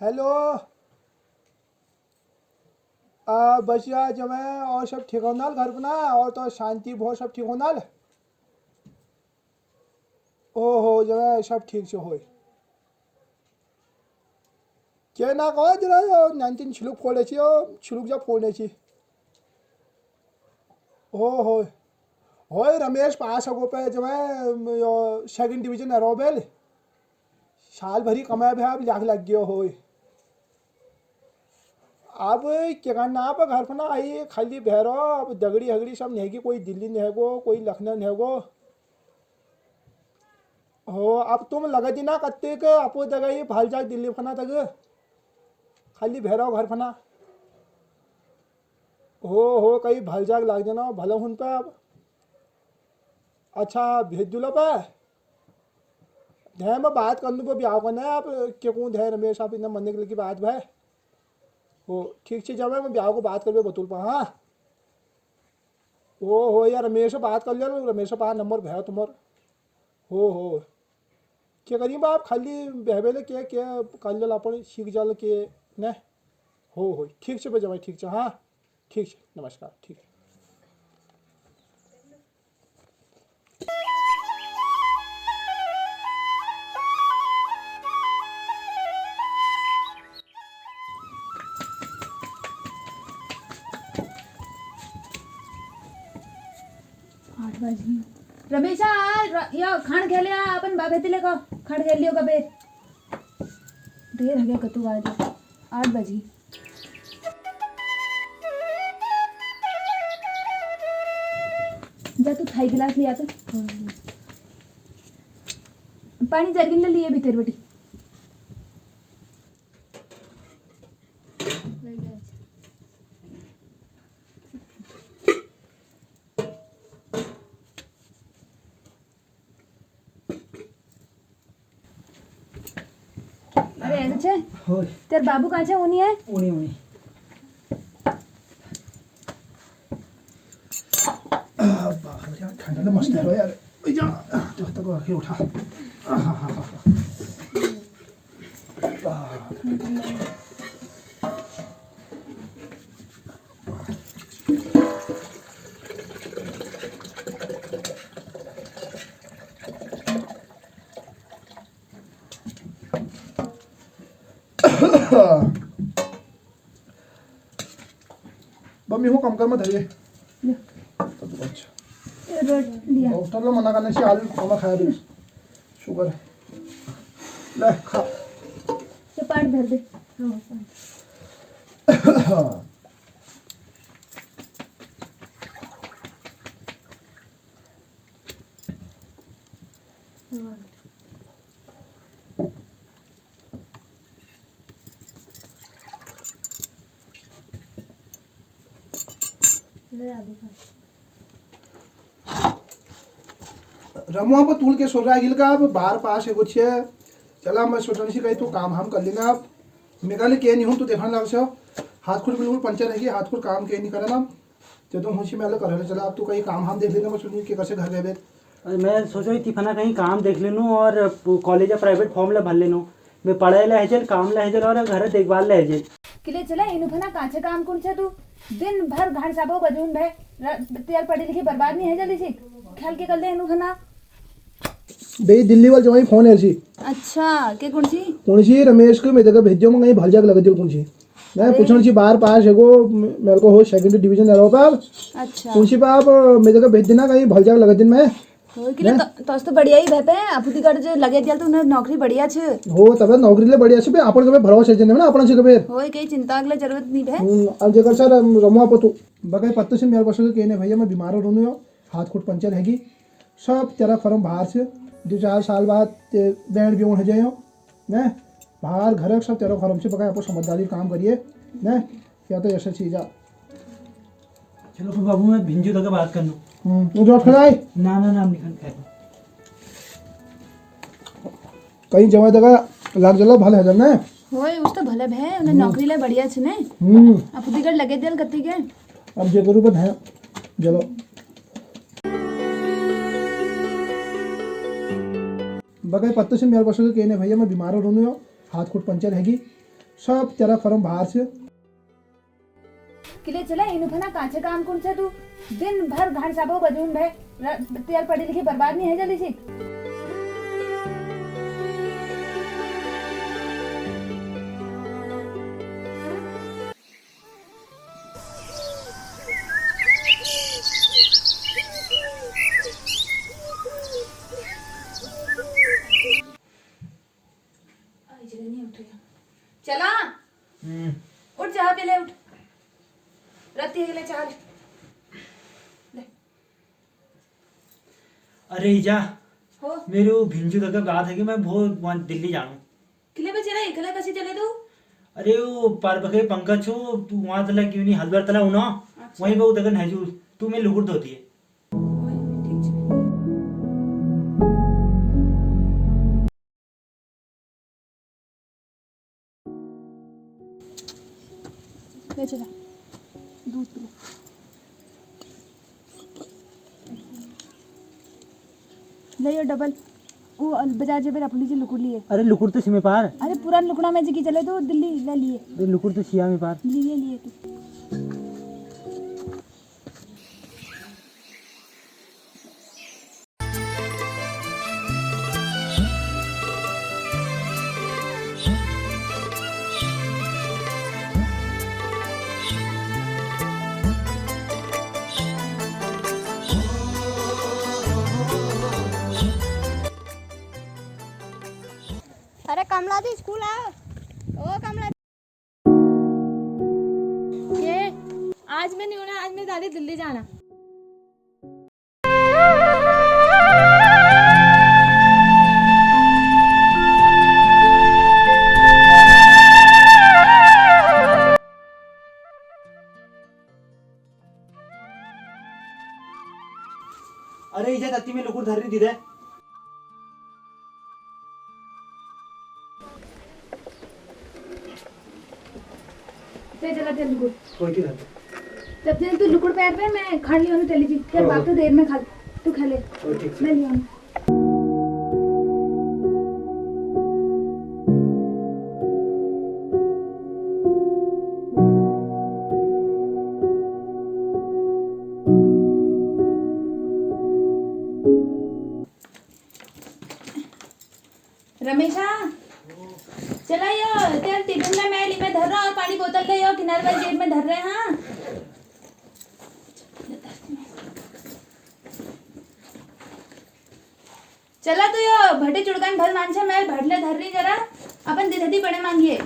Hello. बचिया जब है और सब ठीक हो नाल घर बना और तो शांति बहुत सब ठीक हो नाल। ओहो जब है सब ठीक से हो के ना कहो जरा नानतीन छिलुक फोड़े छी छिलुक जब फोड़ने छी। ओहो होय रमेश पास हो पे जब है सेकंड डिवीजन है रोबेल साल भरी कमाए भी अब लाख लग गयो होय। अब क्या करना आप घर पर ना आई खाली बहरो अब दगड़ी हगड़ी सब नहीं कोई दिल्ली नहीं गो कोई लखनऊ नहीं गो हो अब तुम लगा दी ना कत्ते के अपो जगह ये भाल जाग दिल्ली फना तक खाली बहरो घर फना हो कहीं भाल जाग लाग जाना भले हुन पे अब। अच्छा भेज दूलो पे धै मैं बात कर लूँ पे ब्याह करना है आप क्यों कौन धै रमेश आप इतना मनने के लिए की बात भाई हो ठीक से जब मैं ब्याह को बात कर बतूल पा हाँ। हो यार रमेश से बात कर लिया रमेश पा नंबर भैया तुम्हार हो क्या करिए आप खाली बहबेले क्या क्या कर लो अपन सीख जाल के न हो ठीक से जमाई ठीक से हाँ ठीक है नमस्कार ठीक है। आठ वाजली रमेशा या खाण घ्यायला आपण बाबेतीले का खाण घ्यायली का बे देर हगे कतू वाजले 8 बजी जा तू थाई गिलास लिया तो पानी जरगिन ले लिए भीतर बेटी अरे ऐसे छे होय तेर बाबू कहाँ छे उनी है उनी उनी बाप रे ठंडा तो मस्त है यार ओए जा तो तक आके उठा बम्मी हो कम कर मत है तो अच्छा लिया डॉक्टर ने मना करने से आलू खाना खाया भी शुगर ले खा ये पाट धर दे ले आलू खा रमुआ पर तूल के सो रहा गिल का अब बाहर पास है कुछ चला मैं सोचने से कही तू काम हम कर लेना अब मेघालय के नहीं हूँ तो देखने लग से हाथ खुद बिल्कुल पंचर है कि हाथ खुद काम के नहीं करना तो तुम खुशी में अलग कर चला अब तू कहीं काम हम देख लेना मैं सुनिए कि कैसे घर गए अरे मैं सोच रही थी फना कहीं काम देख लेनू और कॉलेज या प्राइवेट फॉर्म ला भर लेनू मैं पढ़ाई लहजल काम लहजल और घर देखभाल लहजल किले चला इनु फना काचे काम कौन छे तू दिन भर घाट साबो बजून भे तेल पढ़ी लिखी बर्बाद नहीं है जल्दी से ख्याल के कर ले इनु फना भाई दिल्ली वाले जमाई फोन है सी अच्छा के कौन सी रमेश को मेरे को भेजो मैं कहीं भल जाग लग कौन सी मैं पूछने सी बाहर पास है को मेरे को हो सेकंड डिवीजन है पे आप अच्छा कौन सी पे आप मेरे को भेज देना कहीं भल जाग लग दिन में होय किले तो बढ़िया ही भे अपुदी कर जो लगे दियल तो नौकरी बढ़िया छे हो तब नौकरी ले बढ़िया से अपन के भरोसा है ना अपन से के बेर होय कई चिंता के जरूरत नहीं भे अब जेकर सर रमुआ पतू बगै पत्ते से मेरे पास के कहने भैया मैं बीमार हो रही हूँ हाथ खुद पंचर हैगी सब तेरा फर्म बाहर से 2-4 साल बाद बैंड भी हो जाए न बाहर घर सब तेरा फर्म से बगै आप समझदारी काम करिए न क्या तो ऐसा चीज़ है चलो फिर बाबू मैं भिंजू तक बात कर लूँ जो खिलाई ना निकल खाए कहीं जमा जगह लाग जला भले है ना होय उस तो भले भे उन्हें नौकरी ले बढ़िया छे ने अपुदी कर लगे दियल कत्ती के अब जे करू पर है चलो बगै पत्ते से मेरे पास के कहने भैया मैं बीमार हो रही हूँ हाथ खुद पंचर हैगी सब तेरा फॉर्म बाहर से किले चला इनु फना काचे काम कौन से तू दिन भर घाट साबो बजून भे तेल पढ़ी लिखी बर्बाद नहीं है जल्दी से। चला उठ जा पहले उठ रत्ती है ले चाल ले। अरे ईजा हो मेरे वो भिंजू का बात है कि मैं बहुत वहाँ दिल्ली जाऊँ। किले पे चला एकला कसी चले तू। अरे वो पार बके पंकज छो तू वहाँ तला क्यों नहीं हलवर तला हूँ ना अच्छा। वहीं बहुत तक है तू मैं लुकुट होती है। ठीक है ले चला दूध पी ले। ले ये डबल वो बाजार जे पे अपनी जी लुकुड़ लिए। अरे लुकुट तो सीमे पार अरे पुरान लुकड़ा में जी की चले तो दिल्ली ले लिए अरे लुकुट तो सिया में पार लिए लिए तू। अरे कमला दी स्कूल आओ। ओ कमला ये आज मैं नहीं होना, आज मैं दादी दिल्ली जाना। अरे ईजा तत्ती में लुकुट धर रही दीदे। ते चला तेल लुकुड़ कोई की धर जब दिन तू लुकुड़ पैर पे मैं खान लियो ना तेली जी तेरे बाप तो देर में खा तू खा ले ठीक मैं लियो ना। रमेशा चला यो तेल टिफिन में मैं ली में धर रहा और पानी बोतल ले यो किनारे वाली जेब में धर रहे हैं। हाँ चला तो यो भटे चुड़कान भर मानछे मैं भटले धर रही जरा अपन दिधती पड़े मांगिए।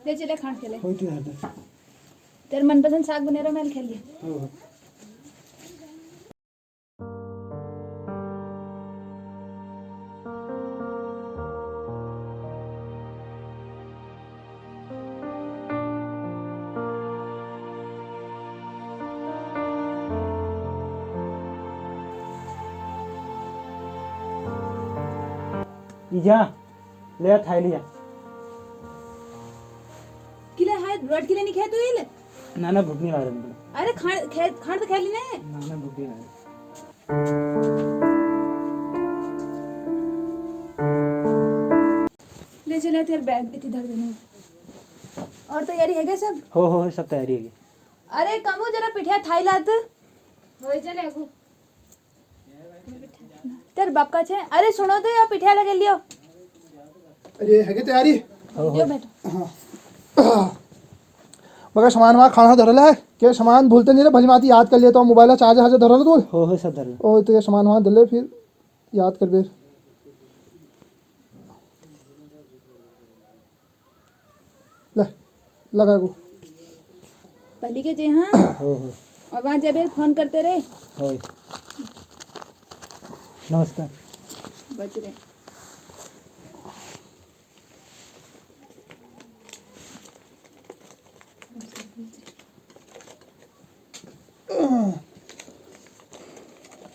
ले चले खान खेले कोई की धर दे। तेरे मनपसंद साग बनेरा मैल खेल लिए। ईजा ले आ थाई लिया। किले हाय रोड किले नहीं खे तू इल ना ना भूख नहीं लग रही मुझे। अरे खान तो खेली ने ना ना भूख नहीं लग रही। ले चले तेरे बैग इतनी धर देने और तैयारी है क्या सब। हो सब तैयारी है। अरे कमू जरा पिठिया थाई लात होई चले अगु तेरे बाप का छे। अरे सुनो तो या पिठिया लगे लियो। अरे है क्या तैयारी लियो बैठो मगर सामान वहाँ खाना धरल है के सामान भूलते नहीं रे भली माती याद कर लिया तो मोबाइल चार्ज हाजे धरल तू हो सब धर ओ तो ये सामान वहाँ धर ले फिर याद कर फिर ले लगा को पहली के जे हाँ हो और वहाँ जब फोन करते रहे हो नमस्कार। बच रहे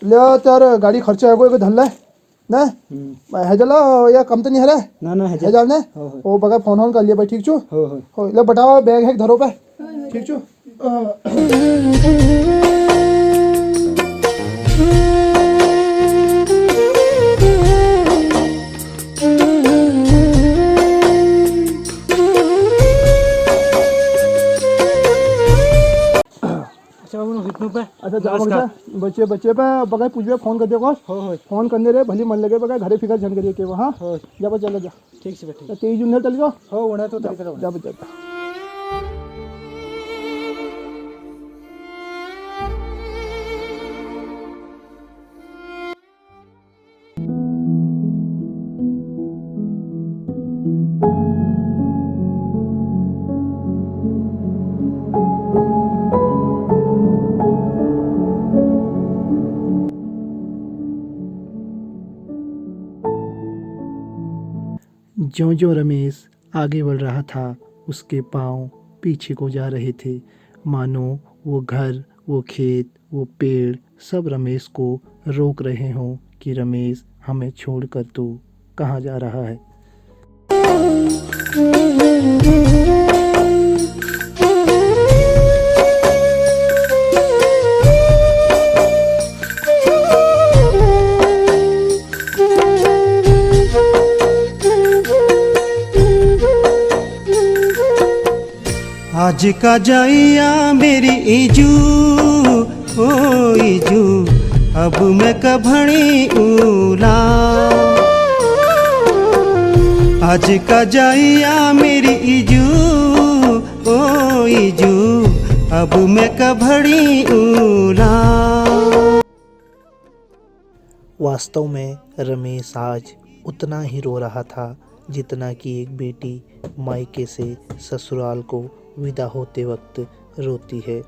ले तेर गाड़ी खर्चा है कोई धन ले ना हेजल या कम तो नहीं हरे ना ना हेजल हेजल ने हो हो ओ बगैर फोन ऑन कर लिया भाई ठीक छो हो हो हो ले बताओ बैग है धरो पे ठीक छो अच्छा बाबू विष्णु पे अच्छा जा बच्चे बच्चे पे बगैर पूछबे फोन कर दियो हो हो फोन करने रे भली मन लगे बगैर घरे फिकर झन करिए के वहाँ हो जा बस चल जा ठीक से बैठे 23 जून चल जाओ हो उड़ा तो तरीका उड़ा जा बच्चा ज्यों-ज्यों रमेश आगे बढ़ रहा था उसके पांव पीछे को जा रहे थे मानो वो घर वो खेत वो पेड़ सब रमेश को रोक रहे हों कि रमेश हमें छोड़कर तू कहाँ जा रहा है। आज का जाइया मेरी इजू ओ इजू अब मैं कभणी उला आज का जाइया मेरी इजू ओ इजू अब मैं कभणी उला। वास्तव में रमेश आज उतना ही रो रहा था जितना कि एक बेटी मायके से ससुराल को विदा होते वक्त रोती है।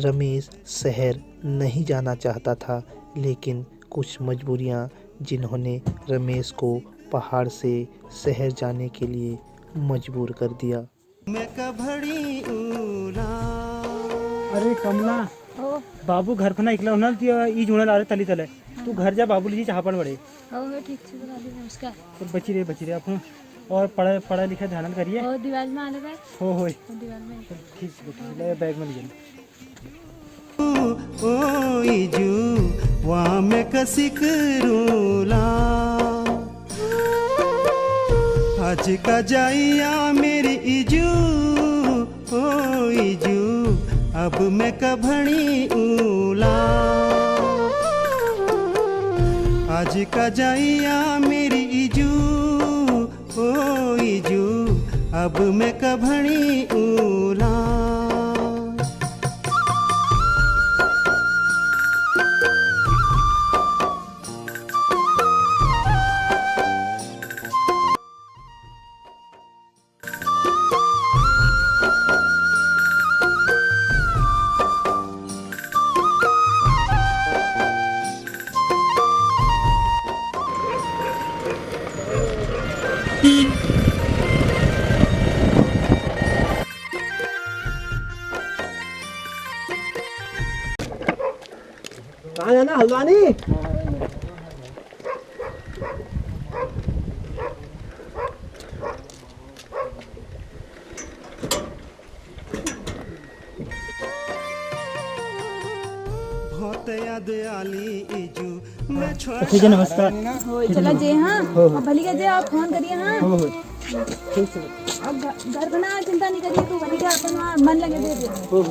रमेश शहर नहीं जाना चाहता था लेकिन कुछ मजबूरियां जिन्होंने रमेश को पहाड़ से शहर जाने के लिए मजबूर कर दिया। मैं कभड़ी उला अरे कमला हो बाबू घर पर ना इकला होना ई जुड़ा ला रहे तली तले तू घर जा बाबू जी चाह पड़ बड़े हो ठीक से बता दी नमस्कार तो बची रहे आप और पढ़ा लिखा ध्यान करिए हो दीवार में आने बैग हो दीवार में ठीक से ले बैग में लीजिए ओ इजू वहाँ मैं कसी करूला आज का जाइया मेरी इजू ओ इजू अब मैं कभणी उला आज का जाइया मेरी इजू ओ इजू अब मैं कभणी उला। कहाँ जाना हल्द्वानी बहुत याद आली इजू मैं छोड़ ठीक है नमस्कार हो चला जे हाँ अब भली का जे आप फोन करिए हाँ हो ठीक से अब घर बना चिंता नहीं करिए तू भली का अपन वहाँ मन लगे दे दे हो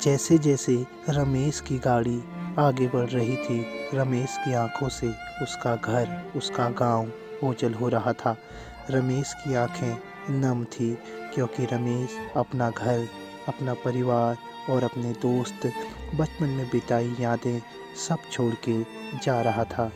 जैसे जैसे रमेश की गाड़ी आगे बढ़ रही थी रमेश की आंखों से उसका घर उसका गांव ओझल हो रहा था। रमेश की आंखें नम थी क्योंकि रमेश अपना घर अपना परिवार और अपने दोस्त, बचपन में बिताई यादें सब छोड़ के जा रहा था।